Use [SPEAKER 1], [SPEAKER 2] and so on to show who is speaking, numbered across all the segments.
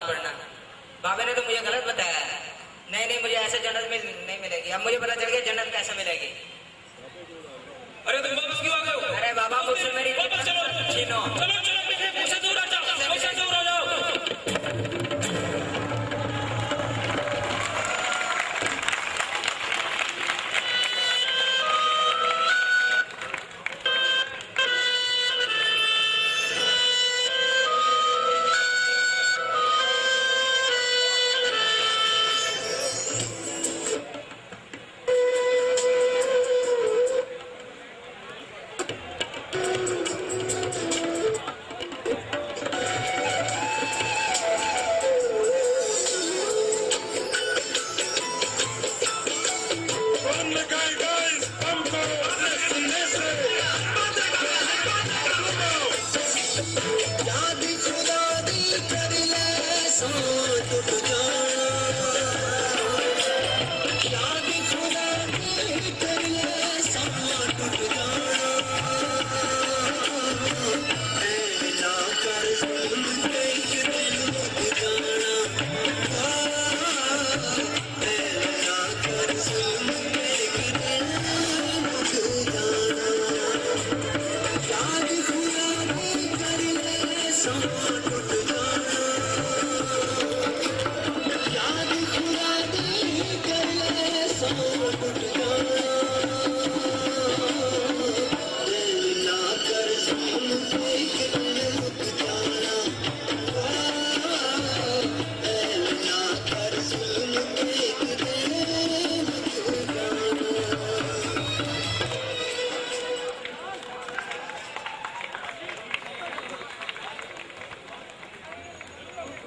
[SPEAKER 1] पढ़ना। बाबा ने तो मुझे गलत बताया है। नहीं मुझे ऐसे जन्नत में नहीं मिलेगी। अब मुझे पता चल गया जन्नत कैसे मिलेगी।
[SPEAKER 2] अरे तुम वापस क्यों आ गए हो?
[SPEAKER 1] अरे बाबा मुझसे मेरी छीनो।
[SPEAKER 2] चलो पीछे मुझसे दूर आ जाओ, मुझसे दूर आ जाओ।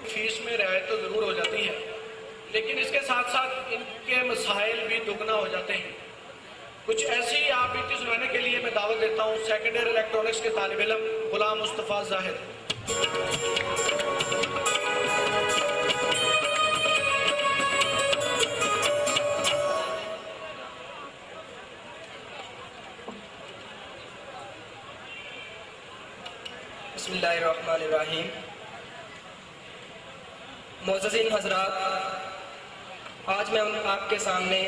[SPEAKER 2] फीस में रियायत तो जरूर हो जाती है, लेकिन इसके साथ साथ इनके मसाइल भी दुगना हो जाते हैं। कुछ ऐसी आप बीती सुनाने के लिए मैं दावत देता हूँ सेकेंड ईयर इलेक्ट्रॉनिक्स के तालिब इल्म गुलाम मुस्तफ़ा ज़ाहिद।
[SPEAKER 1] बिस्मिल्लाहिर्रहमानिर्रहीम। मोअज़्ज़िज़ीन हज़रात, आज मैं आपके सामने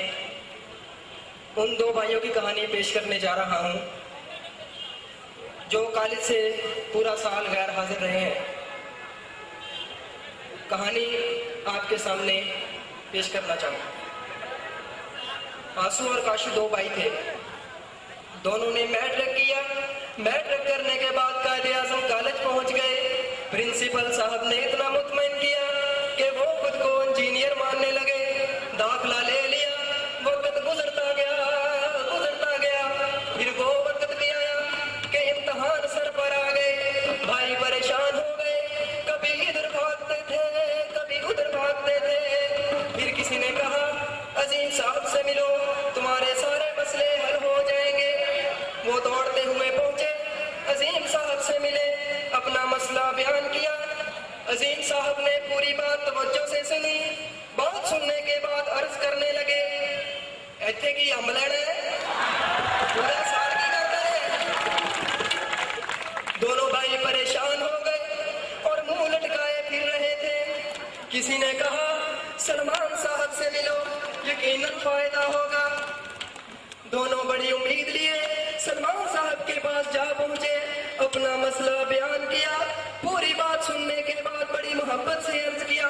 [SPEAKER 1] उन दो भाइयों की कहानी पेश करने जा रहा हूँ जो कॉलेज से पूरा साल गैर हाजिर रहे हैं। कहानी आपके सामने पेश करना चाहूँ। आंसू और काशू दो भाई थे। दोनों ने मैट्रिक किया। मैट्रिक करने के बाद कायदे आज़म कॉलेज पहुँच गए। प्रिंसिपल साहब ने इतना मुतमईन किया कि वो खुद को इंजीनियर मानने लगे। दाखिला ले लिया। वक्त गुजरता गया। फिर वो वक्त भी आया कि इम्तिहान सर पर आ गए। भाई परेशान हो गए। कभी इधर भागते थे, कभी उधर भागते थे। फिर किसी ने कहा, अजीम साहब से मिलो, तुम्हारे सारे मसले हल हो जाएंगे। वो दौड़ते हुए पहुंचे, अजीम साहब से मिले, अपना मसला बयान किया। अजीम साहब ने पूरी बात तवज्जो से सुनी। बात सुनने के बाद अर्ज करने लगे, ऐथे की अमलन है, पूरा साल की करता है। दोनों भाई परेशान हो गए और मुंह लटकाए फिर रहे थे। किसी ने कहा, सलमान साहब से मिलो, यकीनन फायदा होगा। दोनों बड़ी उम्मीद लिए सलमान साहब के पास जा पहुंचे, अपना मसला बयान किया। पूरी बात सुनने के बाद बड़ी मोहब्बत से अर्ज किया,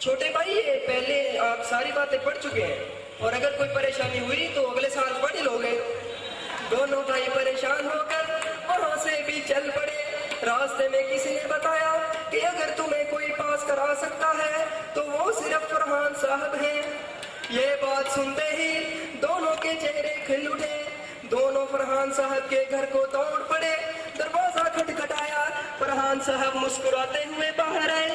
[SPEAKER 1] छोटे भाई ये पहले आप सारी बातें पढ़ चुके हैं और अगर कोई परेशानी हुई तो अगले साल पढ़ ही लोगे। दोनों भाई परेशान होकर वहां से भी चल पड़े। रास्ते में किसी ने बताया कि अगर तुम्हें कोई पास करा सकता है तो वो सिर्फ फरहान साहब हैं। ये बात सुनते ही दोनों के चेहरे खिल उठे। दोनों फरहान साहब के घर को दौड़ पड़े। दरवाजा खटखटाया। फरहान साहब मुस्कुराते हुए बाहर आए।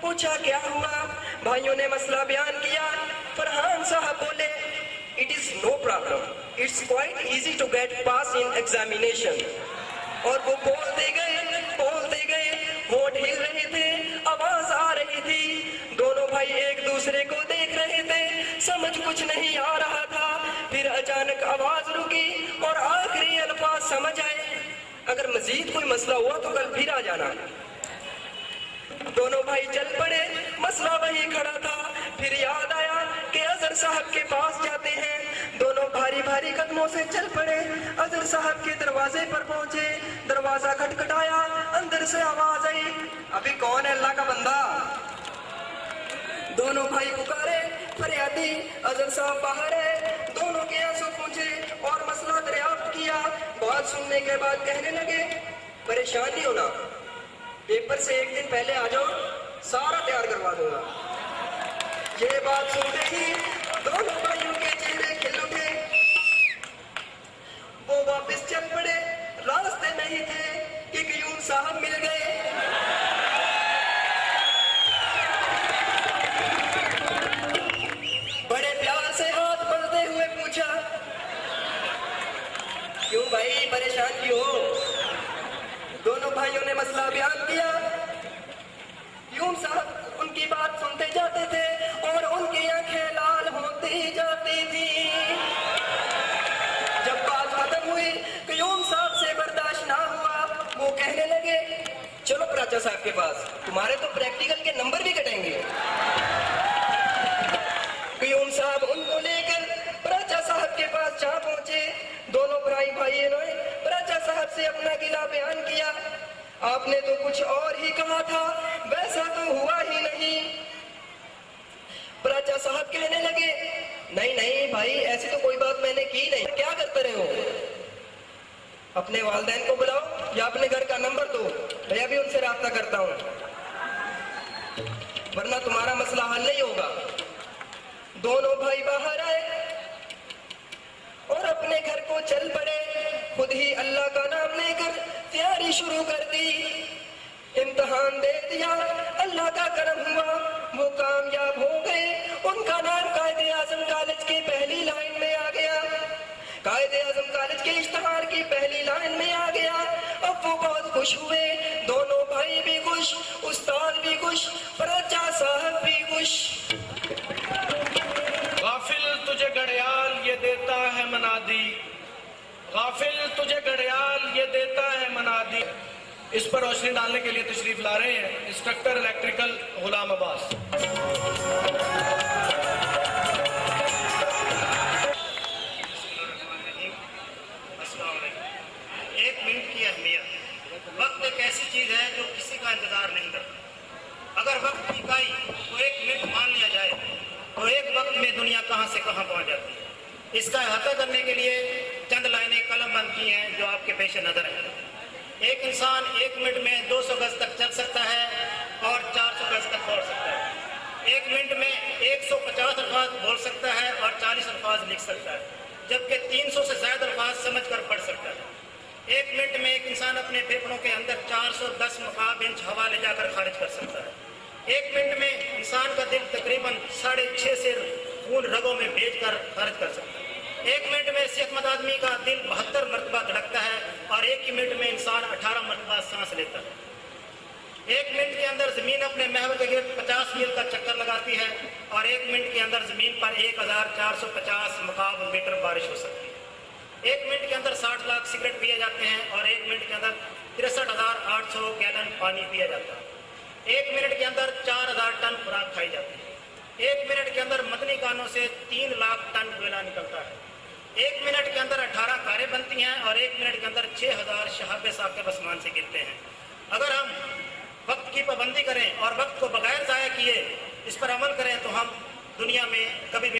[SPEAKER 1] पूछा क्या हुआ? भाइयों ने मसला बयान किया। फरहान साहब बोले, it is no problem, it's quite easy to get pass in examination. और वो बोलते गए, होंठ हिल रहे थे, आवाज आ रही थी। दोनों भाई एक दूसरे को देख रहे थे, समझ कुछ नहीं आ रहा था। फिर अचानक आवाज रुकी और आखिरी अल्फाज समझ आए, अगर मजीद कोई मसला हुआ तो कल फिर आ जाना। दोनों भाई चल पड़े, मसला वही खड़ा था। फिर याद आया कि अजहर साहब के पास जाते हैं। दोनों भारी भारी कदमों से चल पड़े, अजहर साहब के दरवाजे पर पहुंचे। दरवाजा खटखटाया, अंदर से आवाज आई, अभी कौन है अल्लाह का बंदा? दोनों भाई पुकारे, फरियादी अजहर साहब बाहर है। दोनों के आंसू पूछे और मसला दरियाफ्त किया। बात सुनने के बाद कहने लगे, परेशान नहीं होना, पेपर से एक दिन पहले आ जाओ, सारा तैयार करवा दूंगा। ये बात सुनते ही दोनों भाइयों के चेहरे खिल उठे। वो वापस चल पड़े। रास्ते नहीं थे कि क्यूम साहब मिल गए। बड़े प्यार से हाथ बढ़ते हुए पूछा, क्यों भाई परेशान क्यों हो? दोनों भाइयों ने मसला बयान किया। यूम साहब उनकी बात सुनते जाते थे और उनकी आंखें लाल होती जाती थी। जब बात खत्म हुई, यूम साहब से बर्दाश्त ना हुआ। वो कहने लगे, चलो प्राचा साहब के पास, तुम्हारे तो प्रैक्टिकल के नंबर भी कटेंगे। यूम साहब उनको लेकर प्राचा साहब के पास जा पहुंचे। दोनों भाइयों ने प्राचा साहब से अपना गिला बयान किया। आपने तो कुछ और ही कहा था, वैसा तो हुआ ही नहीं। प्राचा साहब कहने लगे, नहीं नहीं भाई, ऐसी तो कोई बात मैंने की नहीं। क्या करते रहे हो? अपने वालिदैन को बुलाओ या अपने घर का नंबर दो, मैं अभी उनसे राब्ता करता हूँ, वरना तुम्हारा मसला हल नहीं होगा। दोनों भाई बाहर आए और अपने घर को चल पड़े। खुद ही अल्लाह का नाम लेकर तैयारी शुरू कर दी। इम्तिहान दे दिया, अल्लाह का करम हुआ, वो कामयाब हो गए। उनका नाम कायदे आजम कॉलेज की पहली लाइन में आ गया। कायदे आजम कॉलेज के इश्तिहार की पहली लाइन में आ गया। अब वो बहुत खुश हुए। दोनों भाई भी खुश, उस्ताद भी खुश, प्राचा साहब भी खुश।
[SPEAKER 2] गाफिल तुझे घड़ियाल ये देता है मनादी, गाफिल तुझे घड़ियाल ये देता है मनादी। इस पर रोशनी डालने के लिए तशरीफ ला रहे हैं इंस्ट्रक्टर इलेक्ट्रिकल गुलाम अब्बास।
[SPEAKER 3] एक मिनट की अहमियत। वक्त एक ऐसी चीज है जो किसी का इंतजार नहीं करता। अगर वक्त की इकाई को एक मिनट मान लिया जाए तो एक वक्त में दुनिया कहां से कहां पहुंच जाती है। इसका अहाता करने के लिए चंद लाइनें कलम बंद की हैं जो आपके पेश नजर है। एक इंसान एक मिनट में 200 गज तक चल सकता है और 400 गज तक दौड़ सकता है। एक मिनट में 150 अल्फाज बोल सकता है और 40 अल्फाज लिख सकता है, जबकि 300 से ज्यादा अल्फाज समझ कर पढ़ सकता है। एक मिनट में एक इंसान अपने फेफड़ों के अंदर 410 मुकाब इंच हवा ले जाकर खारिज कर सकता है। एक मिनट में इंसान का दिल तकरीबन 6.5 से खून रगों में भेजकर खारिज कर सकता है। एक मिनट में सेहतमंद आदमी का दिल 72 मरतबा धड़कता है और एक ही मिनट में इंसान 18 मरतबा सांस लेता है। एक मिनट के अंदर जमीन अपने महवर के गिर्द 50 मील का चक्कर लगाती है और एक मिनट के अंदर जमीन पर 1450 मुकाब मीटर बारिश हो सकती है। एक मिनट के अंदर 60 लाख सिगरेट पिए जाते हैं और एक मिनट के अंदर 63,800 गैलन पानी पिया जाता है। एक मिनट के अंदर 4,000 टन खुराक खाई जाती है। एक मिनट के अंदर मदनी कानों से 3 लाख टन कोयला निकलता है। एक मिनट के अंदर 18 कारें बनती हैं और एक मिनट के अंदर 6,000 शहाबे साकिब आसमान से गिरते हैं। अगर हम वक्त की पाबंदी करें और वक्त को बगैर ज़ाया किए इस पर अमल करें तो हम दुनिया में कभी भी